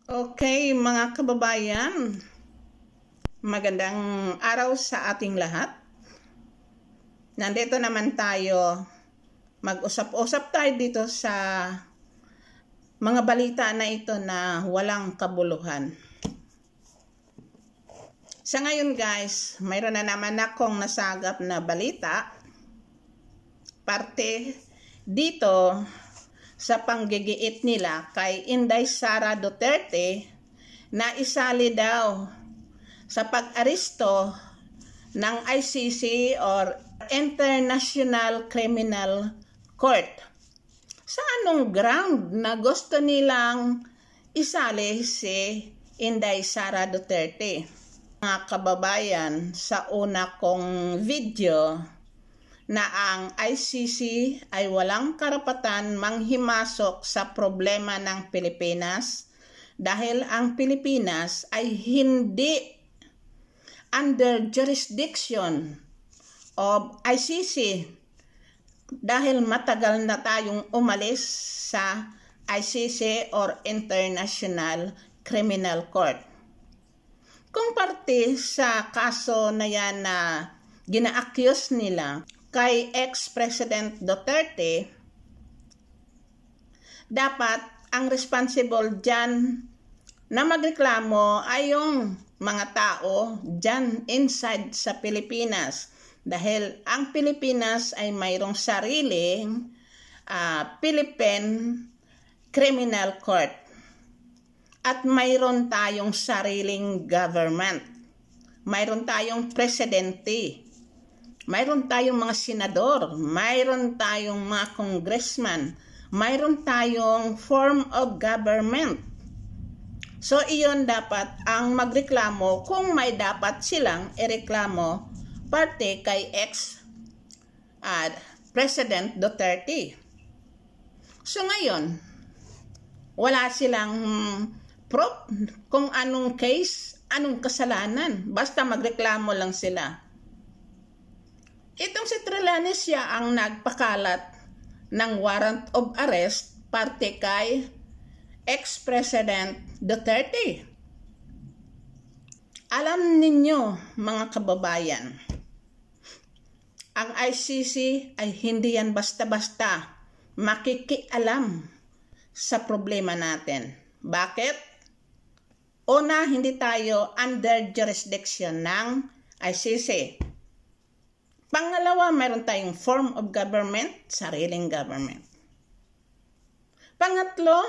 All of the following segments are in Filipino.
Okay, mga kababayan, magandang araw sa ating lahat. Nandito naman tayo, mag-usap-usap tayo dito sa mga balita na ito na walang kabuluhan. Sa ngayon guys, mayroon na naman akong nasagap na balita, parte dito sa panggigiit nila kay Inday Sara Duterte na isali daw sa pag-aresto ng ICC or International Criminal Court. Sa anong ground na gusto nilang isali si Inday Sara Duterte? Mga kababayan, sa una kong video na ang ICC ay walang karapatan manghimasok sa problema ng Pilipinas dahil ang Pilipinas ay hindi under jurisdiction of ICC dahil matagal na tayong umalis sa ICC or International Criminal Court. Kung parte sa kaso na yan na gina-accuse nila kay ex-President Duterte, dapat ang responsible dyan na magreklamo ay yung mga tao dyan inside sa Pilipinas. Dahil ang Pilipinas ay mayroong sariling Philippine Criminal Court. At mayroon tayong sariling government. Mayroon tayong presidente. Mayroon tayong mga senador, mayroon tayong mga congressman, mayroon tayong form of government. So iyon dapat ang magreklamo kung may dapat silang ireklamo parte kay ex-President Duterte. So ngayon, wala silang proof kung anong case, anong kasalanan, basta magreklamo lang sila. Itong si Trillanes siya ang nagpakalat ng warrant of arrest parte kay ex-President Duterte. Alam ninyo mga kababayan, ang ICC ay hindi yan basta-basta makikialam sa problema natin. Bakit? Una, hindi tayo under jurisdiction ng ICC. Pangalawa, mayroon tayong form of government, sariling government. Pangatlo,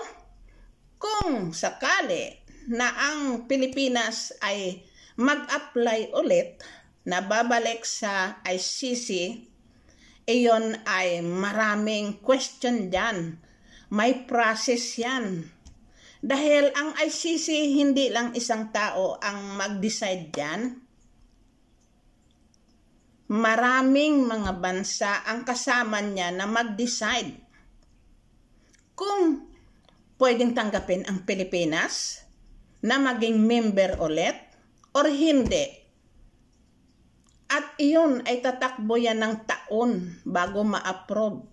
kung sakali na ang Pilipinas ay mag-apply ulit na babalik sa ICC, iyon ay maraming question dyan. May process yan. Dahil ang ICC hindi lang isang tao ang mag-decide dyan. Maraming mga bansa ang kasama niya na mag-decide kung pwedeng tanggapin ang Pilipinas na maging member ulit or hindi. At iyon ay tatakbo yan ng taon bago ma-approve.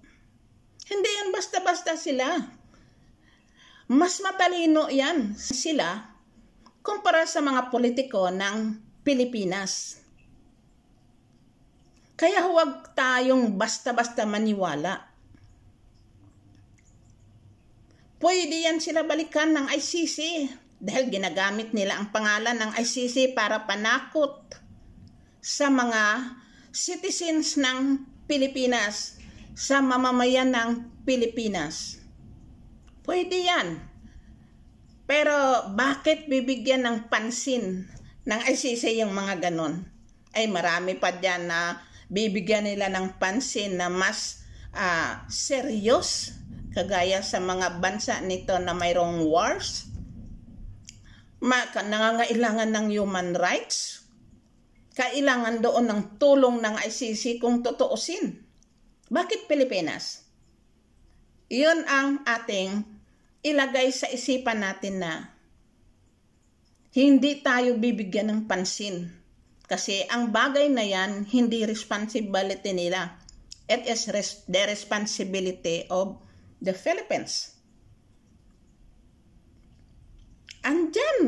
Hindi yan basta-basta sila. Mas matalino yan sila kumpara sa mga politiko ng Pilipinas. Kaya huwag tayong basta-basta maniwala. Pwede yan sila balikan ng ICC dahil ginagamit nila ang pangalan ng ICC para panakot sa mga citizens ng Pilipinas, sa mamamayan ng Pilipinas. Pwede yan. Pero bakit bibigyan ng pansin ng ICC yung mga ganon? Ay marami pa dyan na bibigyan nila ng pansin na mas serious, kagaya sa mga bansa nito na mayroong wars, nangangailangan ng human rights, kailangan doon ng tulong ng ICC kung tutuusin. Bakit Pilipinas? Iyon ang ating ilagay sa isipan natin na hindi tayo bibigyan ng pansin. Kasi ang bagay na yan, hindi responsibility nila. It is the responsibility of the Philippines.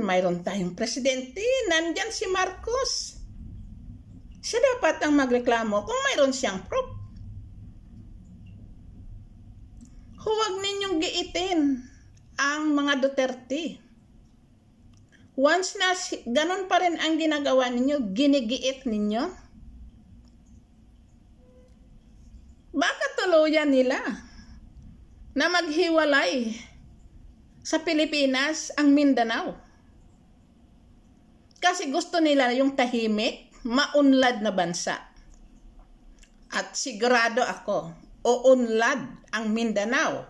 mayroon tayong presidente, nandyan si Marcos. Siya dapat ang magreklamo kung mayroon siyang proof. Huwag ninyong giitin ang mga Duterte. Once na ganun pa rin ang ginagawa ninyo, ginigiit ninyo, baka tuluyan nila na maghiwalay sa Pilipinas ang Mindanao. Kasi gusto nila yung tahimik, maunlad na bansa. At sigurado ako, uunlad ang Mindanao.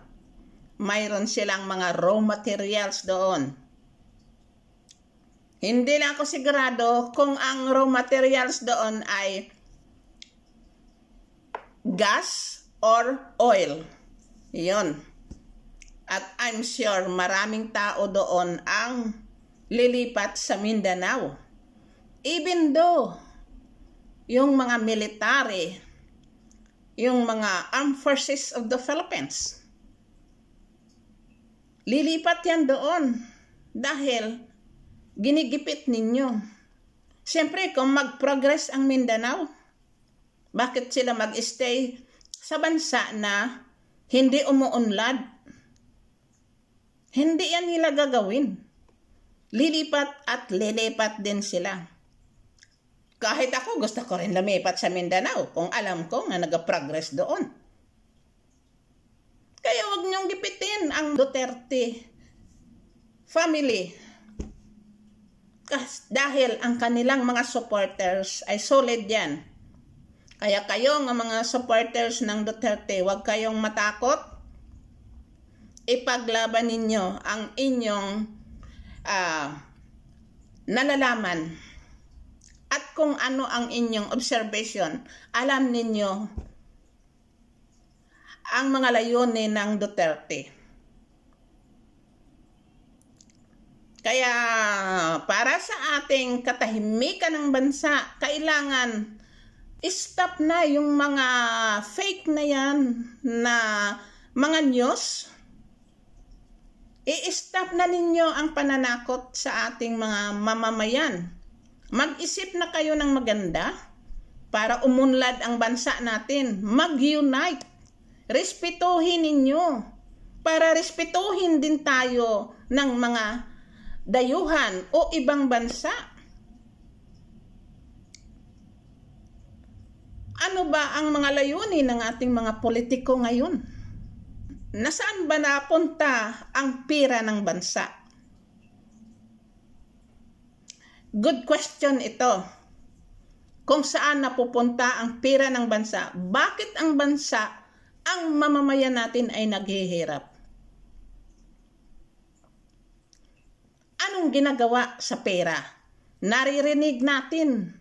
Mayroon silang mga raw materials doon. Hindi na ako sigurado kung ang raw materials doon ay gas or oil. Yun. At I'm sure maraming tao doon ang lilipat sa Mindanao. Even though yung mga military, yung mga armed forces of the Philippines, lilipat yan doon dahil ginigipit ninyo. Siyempre, kung mag-progress ang Mindanao, bakit sila mag-stay sa bansa na hindi umuunlad? Hindi yan nila gagawin. Lilipat at lilipat din sila. Kahit ako, gusto ko rin lumipat sa Mindanao kung alam ko nga nag-progress doon. Kaya huwag niyong gipitin ang Duterte family. Dahil ang kanilang mga supporters ay solid yan. Kaya kayo nga mga supporters ng Duterte, huwag kayong matakot. Ipaglaban ninyo ang inyong nalalaman. At kung ano ang inyong observation, alam ninyo ang mga layunin ng Duterte. Kaya para sa ating katahimikan ng bansa, kailangan stop na yung mga fake na yan na mga news. I-stop na ninyo ang pananakot sa ating mga mamamayan. Mag-isip na kayo ng maganda para umunlad ang bansa natin. Mag-unite. Respetuhin ninyo para respetuhin din tayo ng mga dayuhan o ibang bansa. Ano ba ang mga layunin ng ating mga politiko ngayon? Nasaan ba napunta ang pira ng bansa? Good question ito. Kung saan napupunta ang pira ng bansa, bakit ang bansa, ang mamamayan natin ay naghihirap? Anong ginagawa sa pera? Naririnig natin,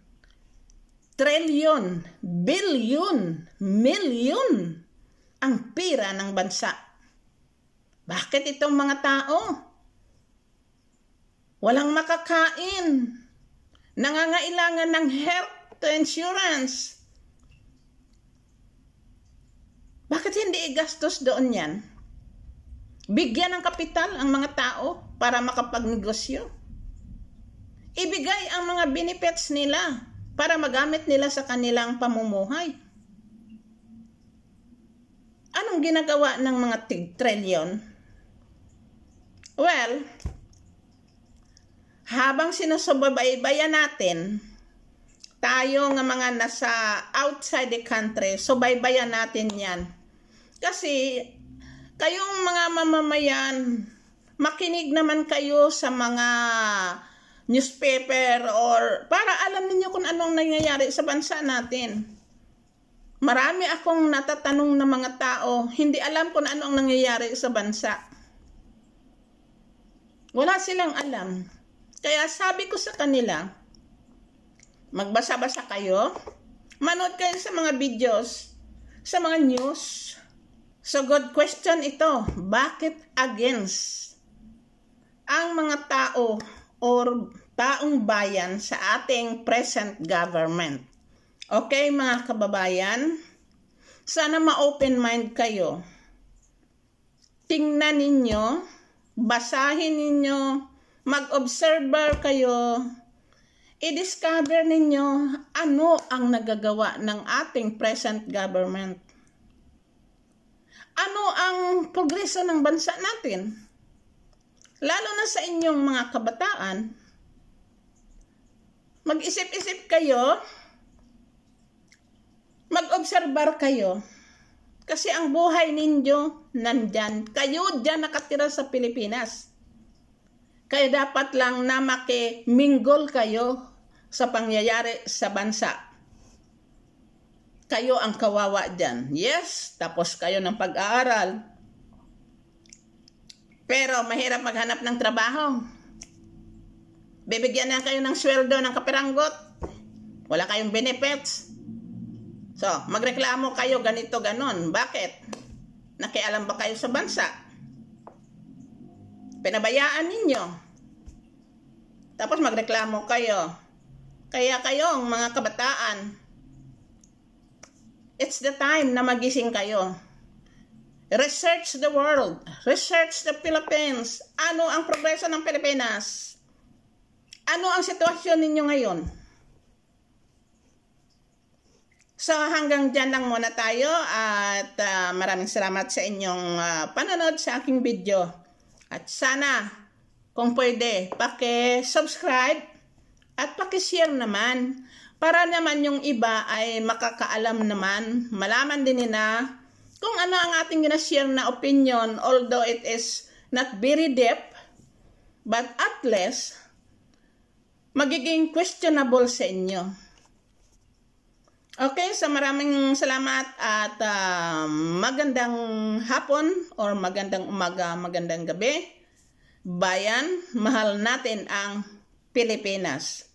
trilyon, bilyon, milyon ang pera ng bansa. Bakit itong mga tao walang makakain, nangangailangan ng health insurance? Bakit hindi igastos doon yan? Bigyan ng kapital ang mga tao para makapagnegosyo. Ibigay ang mga benefits nila para magamit nila sa kanilang pamumuhay. Anong ginagawa ng mga tig-trilyon? Well, habang sinusubaybayan natin, tayo nga mga nasa outside the country, subaybayan natin yan. Kasi kayong mga mamamayan, makinig naman kayo sa mga newspaper or para alam niyo kung anong nangyayari sa bansa natin. Marami akong natatanong na mga tao, hindi alam kung anong nangyayari sa bansa. Wala silang alam. Kaya sabi ko sa kanila, magbasa-basa kayo, manood kayo sa mga videos, sa mga news. So good question ito, bakit against ang mga tao or taong bayan sa ating present government? Okay mga kababayan, sana ma-open mind kayo. Tingnan ninyo, basahin ninyo mag-observer kayo, i-discover ninyo ano ang nagagawa ng ating present government. Ano ang progreso ng bansa natin? Lalo na sa inyong mga kabataan, mag-isip-isip kayo, mag-observer kayo, kasi ang buhay ninyo nandyan. Kayo dyan nakatira sa Pilipinas. Kaya dapat lang na makimingle kayo sa pangyayari sa bansa. Kayo ang kawawa dyan. Yes, tapos kayo ng pag-aaral. Pero mahirap maghanap ng trabaho. Bibigyan na kayo ng sweldo ng kapiranggot. Wala kayong benefits. So, magreklamo kayo ganito, ganon. Bakit? Nakialam ba kayo sa bansa? Pinabayaan ninyo. Tapos magreklamo kayo. Kaya kayong mga kabataan, it's the time na magising kayo. Research the world. Research the Philippines. Ano ang progreso ng Pilipinas? Ano ang sitwasyon ninyo ngayon? So hanggang dyan lang muna tayo at maraming salamat sa inyong panonood sa aking video. At sana kung pwede, paki-subscribe at paki-share naman para naman yung iba ay makakaalam naman, malaman din nila kung ano ang ating ginashare na opinion, although it is not very deep, but at least magiging questionable sa inyo. Okay, so maraming salamat at magandang hapon or magandang umaga, magandang gabi. Bayan, mahal natin ang Pilipinas.